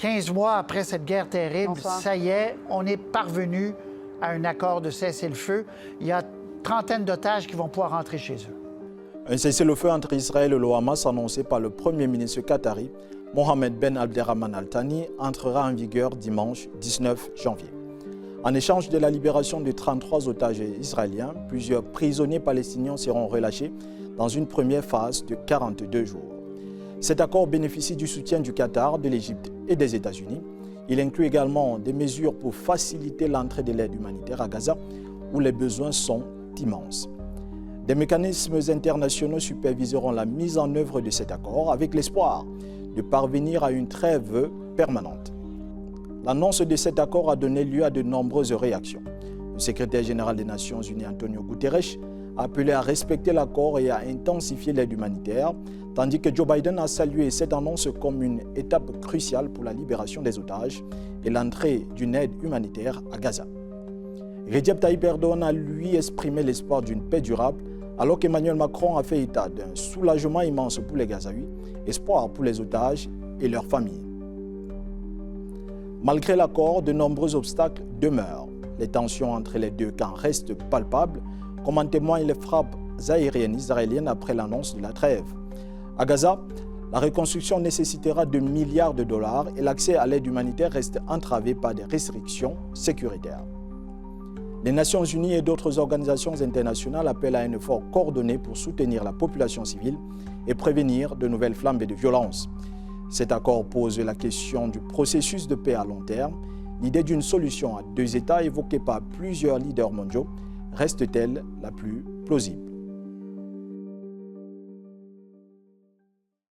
15 mois après cette guerre terrible, Bonsoir. ça y est, on est parvenu à un accord de cessez-le-feu. Il y a trentaine d'otages qui vont pouvoir rentrer chez eux. Un cessez-le-feu entre Israël et le Hamas annoncé par le Premier ministre qatari, Mohamed Ben Abderrahmane Al Thani, entrera en vigueur dimanche 19 janvier. En échange de la libération de 33 otages israéliens, plusieurs prisonniers palestiniens seront relâchés dans une première phase de 42 jours. Cet accord bénéficie du soutien du Qatar, de l'Égypte et des États-Unis. Il inclut également des mesures pour faciliter l'entrée de l'aide humanitaire à Gaza, où les besoins sont immenses. Des mécanismes internationaux superviseront la mise en œuvre de cet accord avec l'espoir de parvenir à une trêve permanente. L'annonce de cet accord a donné lieu à de nombreuses réactions. Le secrétaire général des Nations Unies, Antonio Guterres, a appelé à respecter l'accord et à intensifier l'aide humanitaire, tandis que Joe Biden a salué cette annonce comme une étape cruciale pour la libération des otages et l'entrée d'une aide humanitaire à Gaza. Recep Tayyip Erdogan a lui exprimé l'espoir d'une paix durable, alors qu'Emmanuel Macron a fait état d'un soulagement immense pour les Gazaouis, espoir pour les otages et leurs familles. Malgré l'accord, de nombreux obstacles demeurent. Les tensions entre les deux camps restent palpables, comme en témoignent les frappes aériennes israéliennes après l'annonce de la trêve. À Gaza, la reconstruction nécessitera de milliards de dollars et l'accès à l'aide humanitaire reste entravé par des restrictions sécuritaires. Les Nations Unies et d'autres organisations internationales appellent à un effort coordonné pour soutenir la population civile et prévenir de nouvelles flambées de violence. Cet accord pose la question du processus de paix à long terme. L'idée d'une solution à deux États évoquée par plusieurs leaders mondiaux reste-t-elle la plus plausible?